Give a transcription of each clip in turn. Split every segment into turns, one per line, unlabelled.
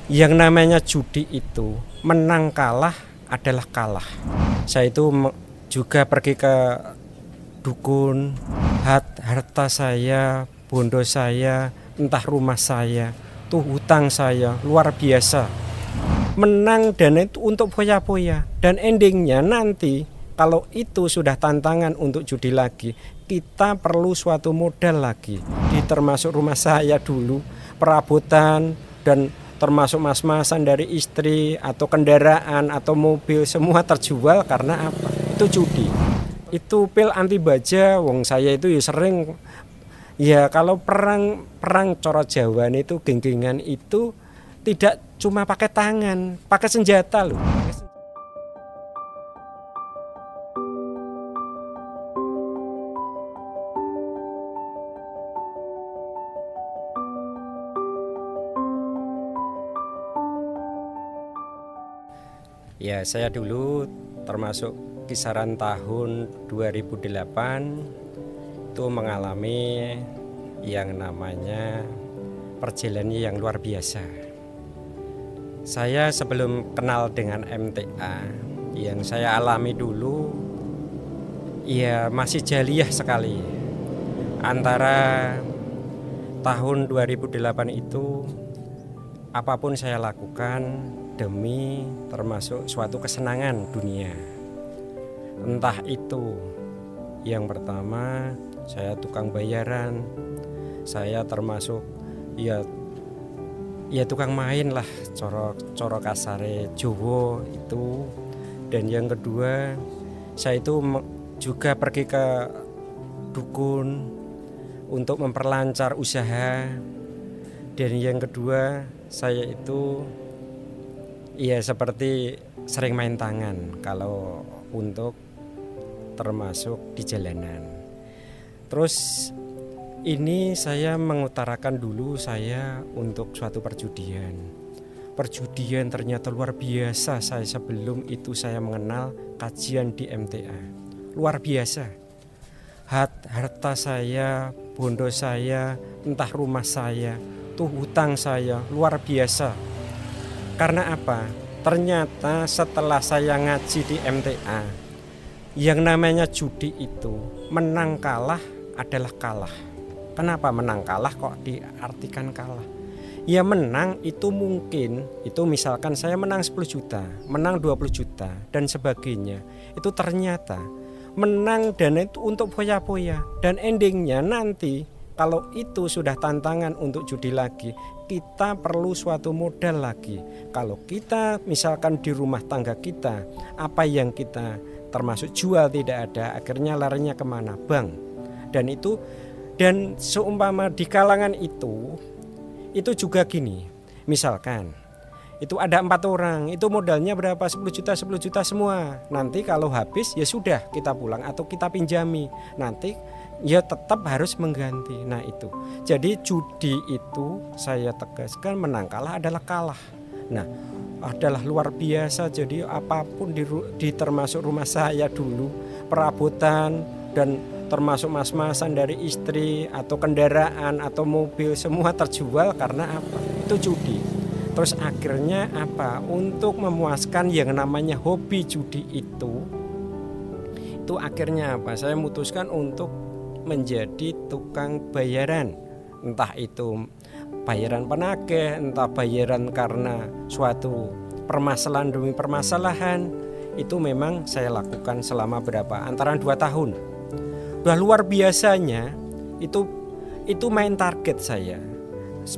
Yang namanya judi itu menang kalah adalah kalah. Saya itu juga pergi ke dukun, harta saya, bondo saya, entah rumah saya, tuh hutang saya luar biasa. Menang dana itu untuk foya-foya, dan endingnya nanti kalau itu sudah tantangan untuk judi lagi, kita perlu suatu modal lagi. Termasuk rumah saya dulu, perabotan, dan termasuk mas-masan dari istri, atau kendaraan, atau mobil, semua terjual karena apa? Itu judi. Itu pil anti baja, wong saya itu ya sering, ya kalau perang coro Jawa itu geng-gengan itu tidak cuma pakai tangan, pakai senjata loh. Ya, saya dulu termasuk kisaran tahun 2008 itu mengalami yang namanya perjalanan yang luar biasa. Saya sebelum kenal dengan MTA, yang saya alami dulu ya masih jaliah sekali. Antara tahun 2008 itu apapun saya lakukan demi termasuk suatu kesenangan dunia. Entah itu yang pertama saya tukang bayaran, saya termasuk ya tukang main lah, coro kasare Jowo itu. Dan yang kedua saya itu juga pergi ke dukun untuk memperlancar usaha. Dan yang kedua saya itu ya seperti sering main tangan kalau untuk termasuk di jalanan. Terus ini saya mengutarakan dulu saya untuk suatu perjudian. Perjudian ternyata luar biasa. Saya sebelum itu saya mengenal kajian di MTA. Luar biasa. Harta saya, bondo saya, entah rumah saya, tuh hutang saya luar biasa. Karena apa? Ternyata setelah saya ngaji di MTA, yang namanya judi itu menang kalah adalah kalah. Kenapa menang kalah kok diartikan kalah? Ya menang itu mungkin, itu misalkan saya menang 10 juta, menang 20 juta dan sebagainya. Itu ternyata menang dana itu untuk foya-foya. Dan endingnya nanti kalau itu sudah tantangan untuk judi lagi, kita perlu suatu modal lagi. Kalau kita misalkan di rumah tangga kita, apa yang kita termasuk jual tidak ada, akhirnya larinya kemana? Bank. Dan seumpama di kalangan itu juga gini, misalkan itu ada 4 orang, itu modalnya berapa? 10 juta semua. Nanti kalau habis ya sudah kita pulang atau kita pinjami, nanti ya tetap harus mengganti. Nah itu, jadi judi itu saya tegaskan menang kalah adalah kalah. Nah adalah luar biasa. Jadi apapun di termasuk rumah saya dulu, perabotan dan termasuk mas-masan dari istri atau kendaraan atau mobil, semua terjual karena apa? Itu judi. Terus akhirnya apa? Untuk memuaskan yang namanya hobi judi itu akhirnya apa? Saya memutuskan untuk menjadi tukang bayaran. Entah itu bayaran penagih, entah bayaran karena suatu permasalahan demi permasalahan. Itu memang saya lakukan selama berapa? Antara 2 tahun. Udah luar biasanya itu main target saya.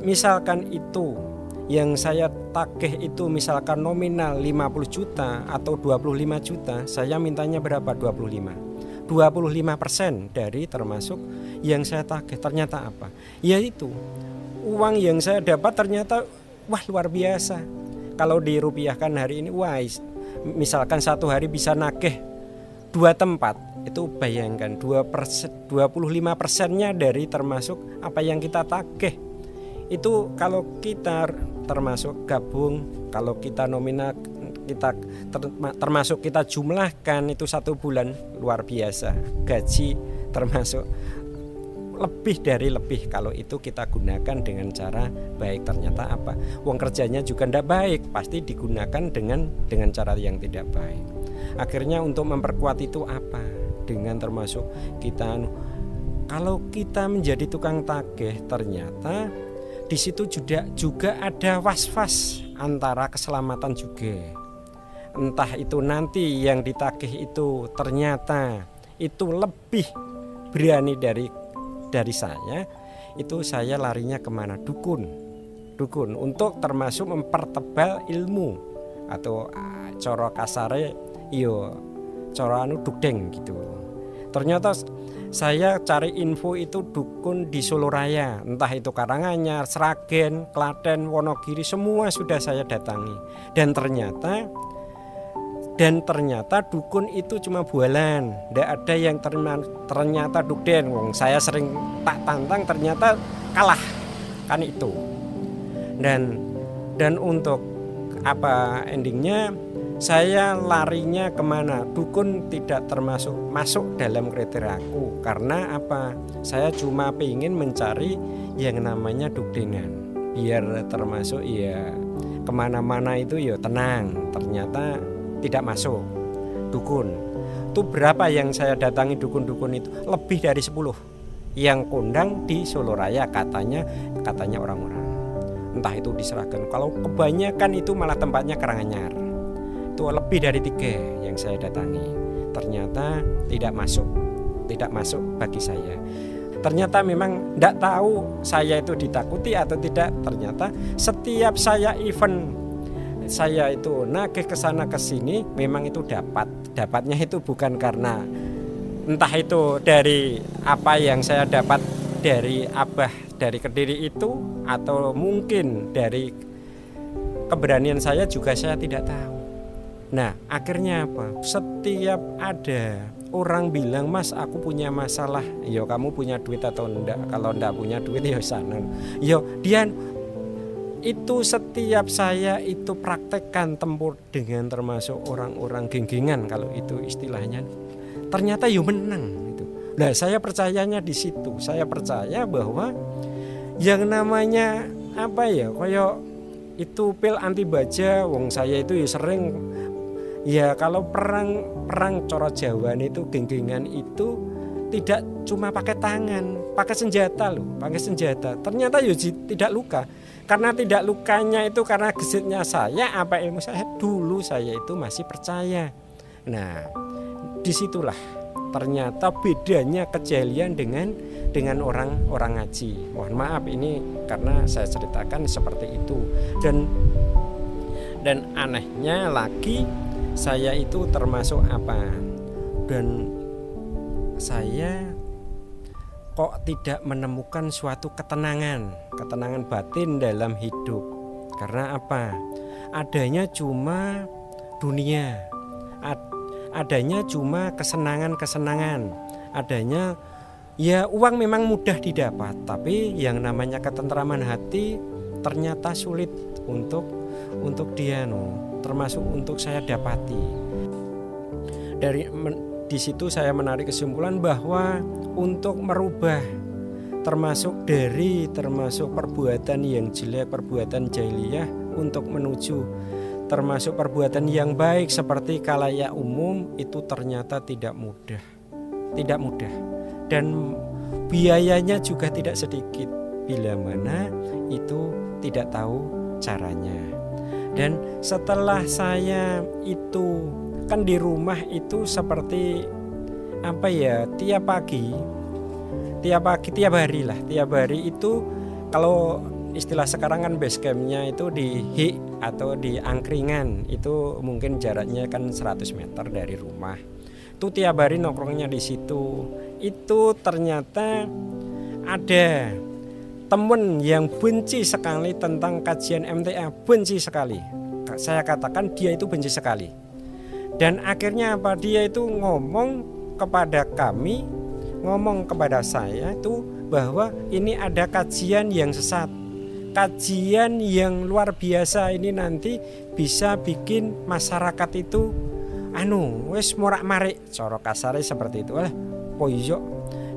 Misalkan itu yang saya tagih itu misalkan nominal 50 juta atau 25 juta, saya mintanya berapa? 25% dari termasuk yang saya tagih. Ternyata apa? Yaitu uang yang saya dapat ternyata wah luar biasa. Kalau dirupiahkan hari ini, wah misalkan satu hari bisa nagih 2 tempat, itu bayangkan 25%-nya dari termasuk apa yang kita tagih. Itu kalau kita termasuk gabung, kalau kita nominal, kita termasuk kita jumlahkan itu 1 bulan luar biasa. Gaji termasuk lebih dari lebih kalau itu kita gunakan dengan cara baik. Ternyata apa? Uang kerjanya juga tidak baik, pasti digunakan dengan cara yang tidak baik. Akhirnya untuk memperkuat itu apa? Dengan termasuk kita, kalau kita menjadi tukang tagih, ternyata di situ juga ada was-was antara keselamatan juga. Entah itu nanti yang ditagih itu ternyata itu lebih berani dari saya, itu saya larinya kemana? Dukun untuk termasuk mempertebal ilmu, atau coro kasare iyo coro dukdeng gitu. Ternyata saya cari info itu dukun di Solo Raya, entah itu Karanganyar, Sragen, Klaten, Wonogiri, semua sudah saya datangi. Dan ternyata dukun itu cuma bualan, tidak ada yang ternyata dukden. Saya sering tak tantang, ternyata kalah kan itu. Dan untuk apa endingnya, saya larinya kemana? Dukun tidak masuk dalam kriteria aku. Karena apa? Saya cuma ingin mencari yang namanya dukdenan, biar termasuk ya kemana-mana itu ya tenang. Ternyata tidak masuk dukun. Itu berapa yang saya datangi dukun-dukun itu? Lebih dari 10 yang kondang di Solo Raya katanya orang-orang. Entah itu diserahkan. Kalau kebanyakan itu malah tempatnya Karanganyar. Itu lebih dari 3 yang saya datangi. Ternyata tidak masuk bagi saya. Ternyata memang tidak tahu saya itu ditakuti atau tidak. Ternyata setiap saya event, saya itu nagih ke sana ke sini, memang itu dapatnya itu bukan karena entah itu dari apa yang saya dapat dari Abah dari Kediri itu, atau mungkin dari keberanian saya juga, saya tidak tahu. Nah akhirnya apa? Setiap ada orang bilang, Mas aku punya masalah, yo kamu punya duit atau enggak? Kalau enggak punya duit ya sana, yo dia itu setiap saya itu praktekkan tempur dengan termasuk orang-orang genggengan kalau itu istilahnya, ternyata yo menang itu. Nah saya percayanya di situ. Saya percaya bahwa yang namanya apa ya, kayak itu pil anti baja. Wong saya itu ya sering ya kalau perang coro Jawa itu genggengan itu tidak cuma pakai tangan, pakai senjata loh, pakai senjata. Ternyata yo tidak luka. Karena tidak lukanya itu karena gesitnya saya, apa ilmu saya dulu, saya itu masih percaya. Nah, disitulah ternyata bedanya kejelian dengan orang ngaji. Mohon maaf ini karena saya ceritakan seperti itu. Dan anehnya lagi, saya itu termasuk apa? Dan saya kok tidak menemukan suatu ketenangan batin dalam hidup. Karena apa? Adanya cuma dunia, adanya cuma kesenangan, adanya ya uang memang mudah didapat, tapi yang namanya ketentraman hati ternyata sulit untuk dia termasuk untuk saya dapati. Di situ saya menarik kesimpulan bahwa untuk merubah termasuk perbuatan yang jelek, perbuatan jahiliyah, untuk menuju termasuk perbuatan yang baik seperti khalayak umum, itu ternyata tidak mudah dan biayanya juga tidak sedikit, bila mana itu tidak tahu caranya. Dan setelah saya itu kan di rumah itu seperti apa ya, tiap hari itu, kalau istilah sekarang kan base campnya itu di HI atau di angkringan, itu mungkin jaraknya kan 100 meter dari rumah. Itu tiap hari nongkrongnya di situ. Itu ternyata ada temen yang benci sekali tentang kajian MTA, benci sekali. Saya katakan dia itu benci sekali. Dan akhirnya apa? Dia itu ngomong kepada saya itu bahwa ini ada kajian yang sesat, kajian yang luar biasa, ini nanti bisa bikin masyarakat itu wis morak-marik, coro kasare seperti itu. Poiyo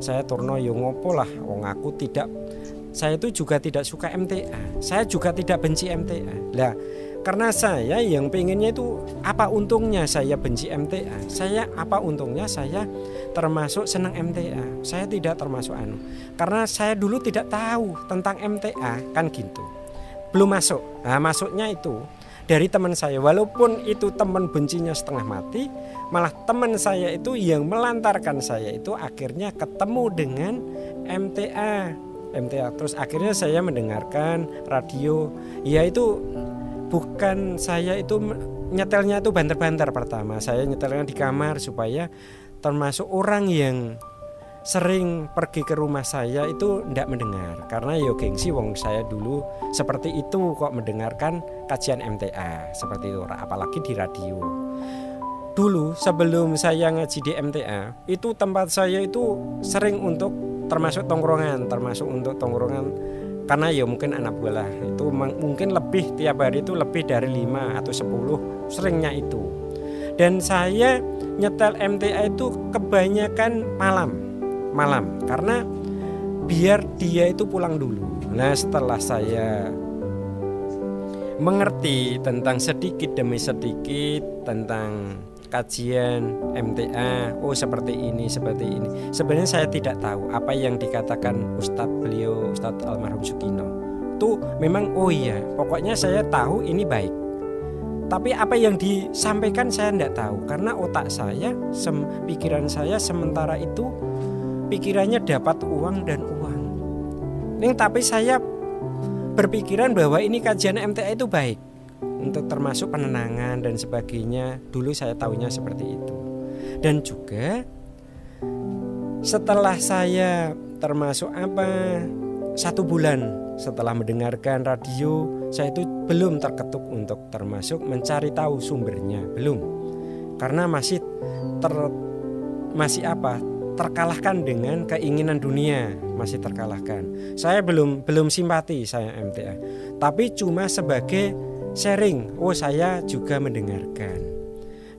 Saya turno yo ngopo lah, wong aku tidak, saya itu juga tidak suka MTA, saya juga tidak benci MTA. Lah karena saya yang pengennya itu apa untungnya saya benci MTA, saya apa untungnya saya termasuk senang MTA, saya tidak termasuk karena saya dulu tidak tahu tentang MTA kan gitu, belum masuk. Nah masuknya itu dari teman saya, walaupun itu teman bencinya setengah mati, malah teman saya itu yang melantarkan saya itu akhirnya ketemu dengan MTA. Terus akhirnya saya mendengarkan radio, ya itu bukan saya itu nyetelnya itu banter-banter. Pertama saya nyetelnya di kamar supaya termasuk orang yang sering pergi ke rumah saya itu tidak mendengar, karena yo gengsi wong saya dulu seperti itu kok mendengarkan kajian MTA seperti itu, apalagi di radio. Dulu sebelum saya ngaji di MTA itu tempat saya itu sering untuk termasuk tongkrongan karena ya mungkin anak buah itu mungkin lebih tiap hari itu lebih dari 5 atau 10 seringnya itu. Dan saya nyetel MTA itu kebanyakan malam karena biar dia itu pulang dulu. Nah setelah saya mengerti tentang sedikit demi sedikit tentang kajian MTA, oh seperti ini. Sebenarnya saya tidak tahu apa yang dikatakan Ustadz almarhum Sukino. Itu memang oh iya, pokoknya saya tahu ini baik. Tapi apa yang disampaikan saya tidak tahu karena otak saya, pikiran saya sementara itu pikirannya dapat uang dan uang. Tapi saya berpikiran bahwa ini kajian MTA itu baik untuk termasuk penenangan dan sebagainya. Dulu saya tahunya seperti itu. Dan juga setelah saya termasuk 1 bulan setelah mendengarkan radio, saya itu belum terketuk untuk termasuk mencari tahu sumbernya, belum. Karena masih terkalahkan dengan keinginan dunia, masih terkalahkan. Saya belum simpati saya MTA, tapi cuma sebagai sharing. Oh saya juga mendengarkan.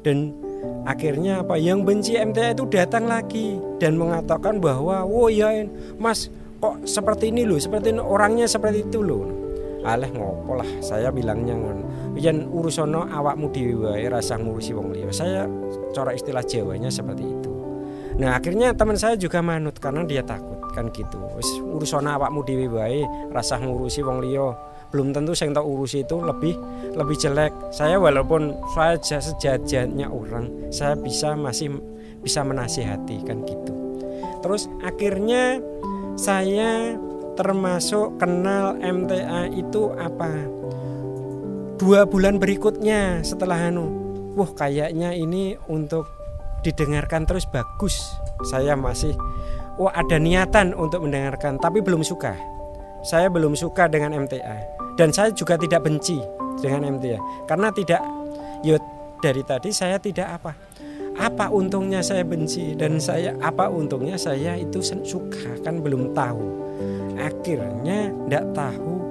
Dan akhirnya yang benci MTA itu datang lagi dan mengatakan bahwa oh ya Mas kok seperti ini loh, seperti ini, orangnya seperti itu loh. Alah ngopo lah, saya bilangnya yen urusono awakmu dhewe wae, rasa ngurusi wong liya. Saya cara istilah Jawanya seperti itu. Nah akhirnya teman saya juga manut karena dia takut kan gitu. Wis urusono awakmu dhewe wae, rasa ngurusi wong liya. Belum tentu yang tak urusi itu lebih jelek. Saya walaupun saya sejajarnya orang, saya masih bisa menasihati kan gitu. Terus akhirnya saya termasuk kenal MTA itu 2 bulan berikutnya setelah wah kayaknya ini untuk didengarkan terus bagus. Saya masih ada niatan untuk mendengarkan, tapi belum suka. Saya belum suka dengan MTA dan saya juga tidak benci dengan MTA karena dari tadi saya tidak apa untungnya saya benci dan apa untungnya saya itu suka, kan belum tahu. Akhirnya tidak tahu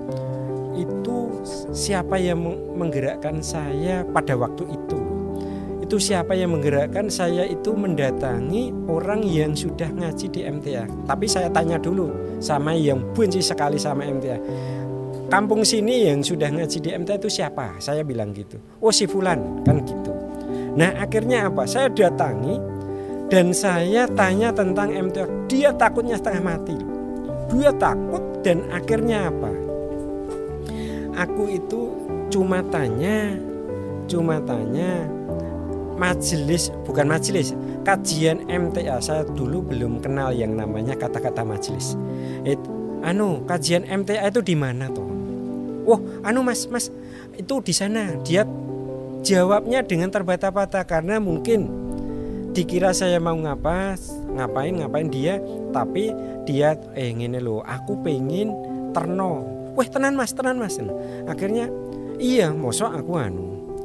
itu siapa yang menggerakkan saya pada waktu itu. Itu siapa yang menggerakkan saya itu mendatangi orang yang sudah ngaji di MTA. Tapi saya tanya dulu sama yang benci sekali sama MTA. Kampung sini yang sudah ngaji di MTA itu siapa? Saya bilang gitu. Oh si Fulan, kan gitu. Nah akhirnya saya datangi dan saya tanya tentang MTA. Dia takutnya setengah mati. Dia takut dan akhirnya aku itu cuma tanya bukan majelis, kajian MTA. Saya dulu belum kenal yang namanya kata-kata majelis. Kajian MTA itu di mana toh? Oh, mas itu di sana. Dia jawabnya dengan terbata-bata karena mungkin dikira saya mau ngapain dia, tapi dia ngene lho, aku pengen terno. Weh tenan mas. Akhirnya iya, mosok aku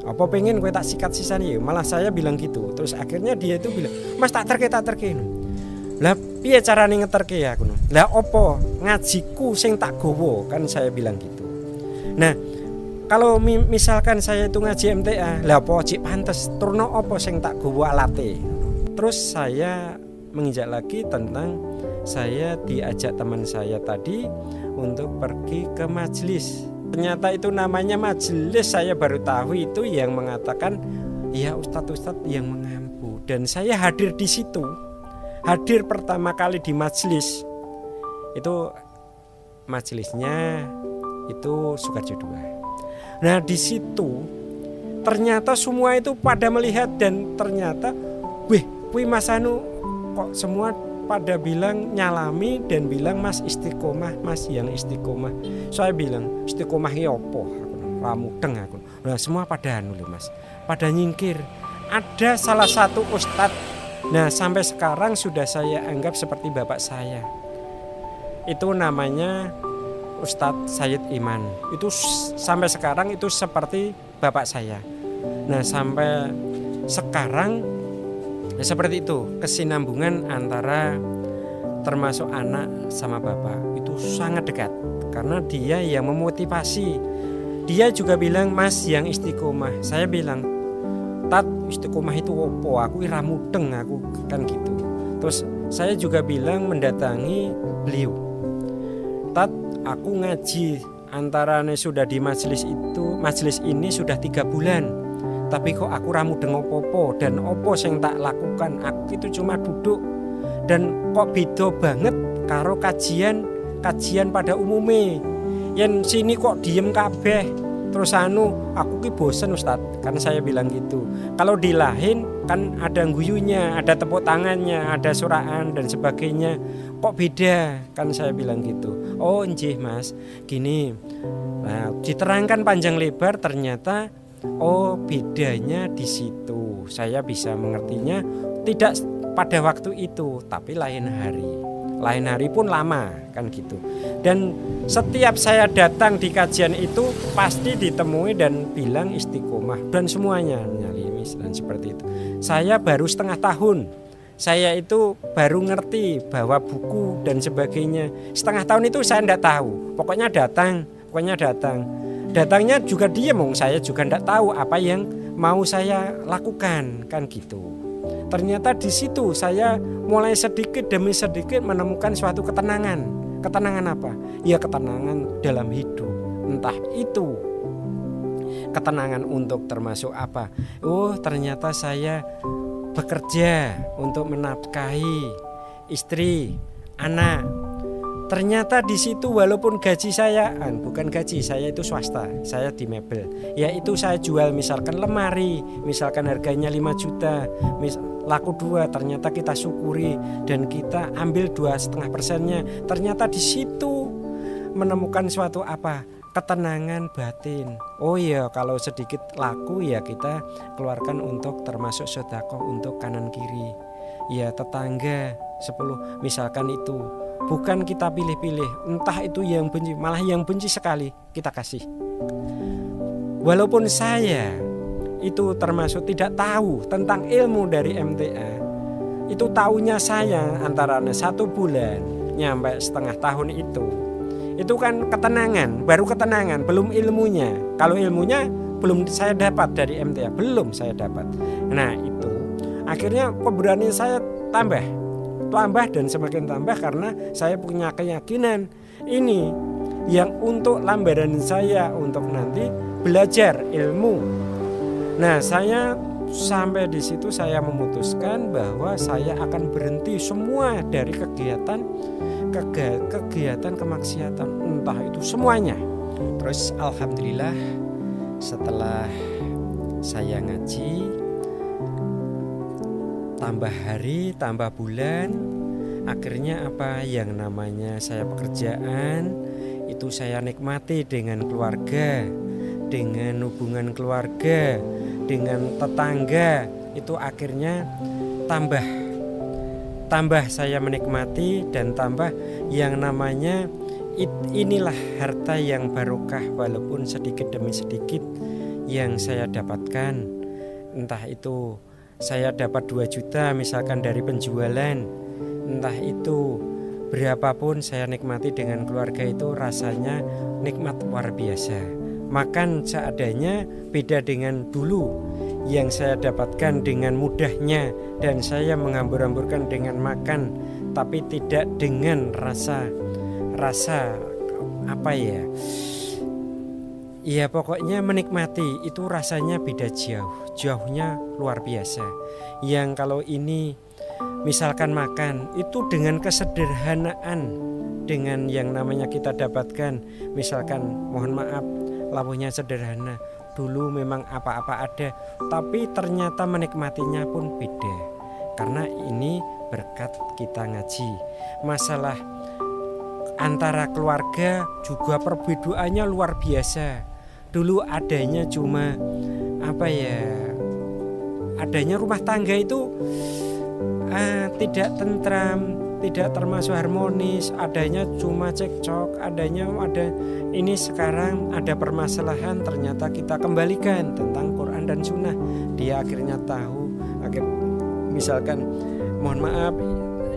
apa pengen kowe tak sikat sisane ya. Malah saya bilang gitu. Terus akhirnya dia itu bilang, "Mas tak terke." Lah piye carane ngeterke ya aku? Lah opo ngajiku sing tak gowo, kan saya bilang gitu. Nah, kalau misalkan saya itu ngaji MTA, lah apa cik pantes turno opo sing tak gowo alate. Terus saya menginjak lagi tentang saya diajak teman saya tadi untuk pergi ke majelis. Ternyata itu namanya majelis, saya baru tahu itu yang mengatakan ya ustadz-ustadz yang mengampu. Dan saya hadir di situ. Hadir pertama kali di majelis. Itu majelisnya itu Sukarjo II. Nah, di situ ternyata semua itu pada melihat dan ternyata wih Mas Anu kok semua pada bilang nyalami dan bilang Mas istiqomah, Mas yang istiqomah. Saya bilang istiqomah ya opo, ramudeng aku. Nah, semua pada anu lho Mas, pada nyingkir. Ada salah satu ustadz, nah sampai sekarang sudah saya anggap seperti bapak saya. Itu namanya Ustadz Sayyid Iman. Itu sampai sekarang itu seperti bapak saya. Nah, sampai sekarang ya seperti itu, kesinambungan antara termasuk anak sama bapak itu sangat dekat. Karena dia yang memotivasi. Dia juga bilang Mas yang istiqomah. Saya bilang Tat istiqomah itu opo, aku ira mudeng aku kan gitu. Terus saya juga bilang mendatangi beliau, Tat aku ngaji antaranya sudah di majelis ini sudah 3 bulan. Tapi kok aku ramu deng opo-opo dan opo sing tak lakukan, aku itu cuma duduk dan kok beda banget karo kajian pada umumnya. Yen sini kok diem kabeh terus aku ki bosen Ustad, kan saya bilang gitu. Kalau di lain kan ada guyunya, ada tepuk tangannya, ada suraan dan sebagainya. Kok beda? Kan saya bilang gitu. Oh njih Mas, gini. Nah, diterangkan panjang lebar ternyata oh bedanya di situ. Saya bisa mengertinya tidak pada waktu itu, tapi lain hari. Lain hari pun lama kan gitu. Dan setiap saya datang di kajian itu pasti ditemui dan bilang istiqomah dan semuanya nyalimis dan seperti itu. Saya baru setengah tahun. Saya itu baru ngerti bahwa buku dan sebagainya. Setengah tahun itu saya enggak tahu. Pokoknya datang. Datangnya juga diam, saya juga enggak tahu apa yang mau saya lakukan kan gitu. Ternyata di situ saya mulai sedikit demi sedikit menemukan suatu ketenangan. Ketenangan apa? Ya ketenangan dalam hidup. Entah itu ketenangan untuk termasuk apa. Oh ternyata saya bekerja untuk menafkahi istri, anak. Ternyata di situ walaupun gaji saya bukan gaji, saya itu swasta, saya di mebel. Yaitu saya jual misalkan lemari, misalkan harganya 5 juta, laku 2, ternyata kita syukuri dan kita ambil 2,5%-nya. Ternyata di situ menemukan suatu apa? Ketenangan batin. Oh iya, kalau sedikit laku ya kita keluarkan untuk termasuk sedekah untuk kanan kiri. Ya tetangga 10 misalkan itu. Bukan kita pilih-pilih, entah itu yang benci, malah yang benci sekali kita kasih. Walaupun saya itu termasuk tidak tahu tentang ilmu dari MTA, itu tahunya saya antara 1 bulan nyampe setengah tahun itu kan ketenangan, baru ketenangan, belum ilmunya. Kalau ilmunya belum saya dapat dari MTA, belum saya dapat. Nah itu akhirnya keberanian saya tambah dan semakin tambah karena saya punya keyakinan ini yang untuk lambaran saya untuk nanti belajar ilmu. Nah saya sampai di situ saya memutuskan bahwa saya akan berhenti semua dari kegiatan kemaksiatan, entah itu semuanya. Terus alhamdulillah setelah saya ngaji tambah hari, tambah bulan, akhirnya apa yang namanya saya pekerjaan itu saya nikmati dengan keluarga, dengan hubungan keluarga, dengan tetangga, itu akhirnya tambah saya menikmati dan tambah yang namanya inilah harta yang barokah walaupun sedikit demi sedikit yang saya dapatkan. Entah itu saya dapat 2 juta misalkan dari penjualan, entah itu berapapun saya nikmati dengan keluarga itu rasanya nikmat luar biasa. Makan seadanya beda dengan dulu yang saya dapatkan dengan mudahnya dan saya menghambur-hamburkan dengan makan tapi tidak dengan rasa apa ya? Ya pokoknya menikmati itu rasanya beda jauhnya luar biasa. Yang kalau ini misalkan makan itu dengan kesederhanaan, dengan yang namanya kita dapatkan, misalkan mohon maaf lauknya sederhana, dulu memang apa-apa ada, tapi ternyata menikmatinya pun beda. Karena ini berkat kita ngaji. Masalah antara keluarga juga perbedaannya luar biasa. Dulu adanya cuma apa ya? Adanya rumah tangga itu tidak tentram, tidak termasuk harmonis, adanya cuma cekcok, ada ini sekarang ada permasalahan, ternyata kita kembalikan tentang Quran dan Sunnah. Dia akhirnya tahu, misalkan mohon maaf,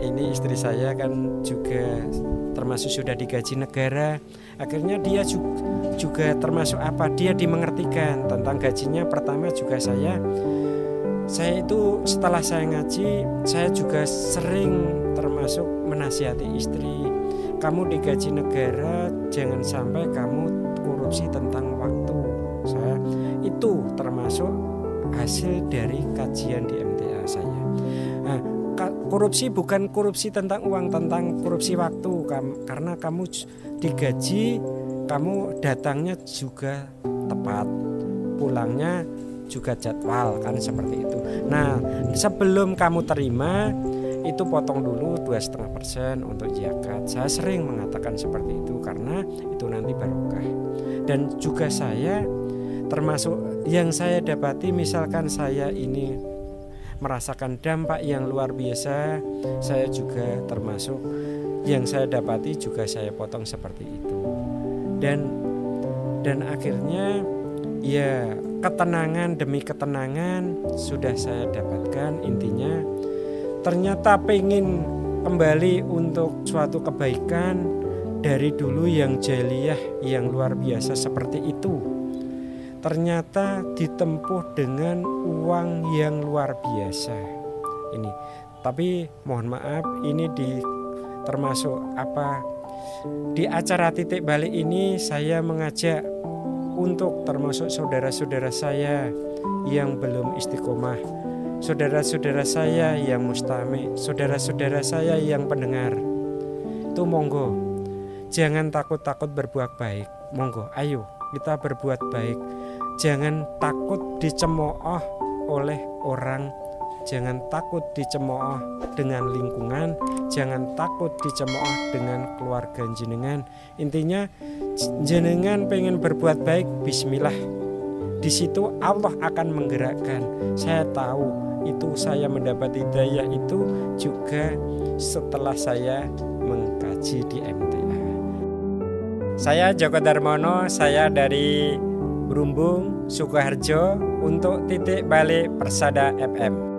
ini istri saya kan juga termasuk sudah digaji negara, akhirnya dia juga termasuk apa, dia dimengertikan tentang gajinya. Pertama juga saya itu setelah saya ngaji, saya juga sering termasuk menasihati istri, kamu digaji negara, jangan sampai kamu korupsi tentang waktu. Saya itu termasuk hasil dari kajian di MTA saya. Nah, korupsi bukan korupsi tentang uang, tentang korupsi waktu. Karena kamu digaji, kamu datangnya juga tepat, pulangnya juga jadwal, kan seperti itu. Nah, sebelum kamu terima itu potong dulu 2,5% untuk zakat. Saya sering mengatakan seperti itu karena itu nanti barokah. Dan juga saya termasuk yang saya dapati, misalkan saya ini merasakan dampak yang luar biasa, saya juga termasuk yang saya dapati juga saya potong seperti itu. Dan akhirnya ya ketenangan demi ketenangan sudah saya dapatkan. Intinya ternyata pengen kembali untuk suatu kebaikan dari dulu yang jahiliyah yang luar biasa seperti itu, ternyata ditempuh dengan uang yang luar biasa ini. Tapi mohon maaf, ini termasuk apa, di acara titik balik ini saya mengajak untuk termasuk saudara-saudara saya yang belum istiqomah, saudara-saudara saya yang mustami, saudara-saudara saya yang pendengar, itu monggo jangan takut-takut berbuat baik. Monggo ayo kita berbuat baik, jangan takut dicemooh oleh orang, jangan takut dicemooh dengan lingkungan, jangan takut dicemooh dengan keluarga jenengan. Intinya jenengan pengen berbuat baik, bismillah, di situ Allah akan menggerakkan. Saya tahu itu, saya mendapat hidayah itu juga setelah saya mengkaji di MTA. Saya Joko Darmono, saya dari Brumbung, Sukoharjo untuk Titik Balik Persada FM.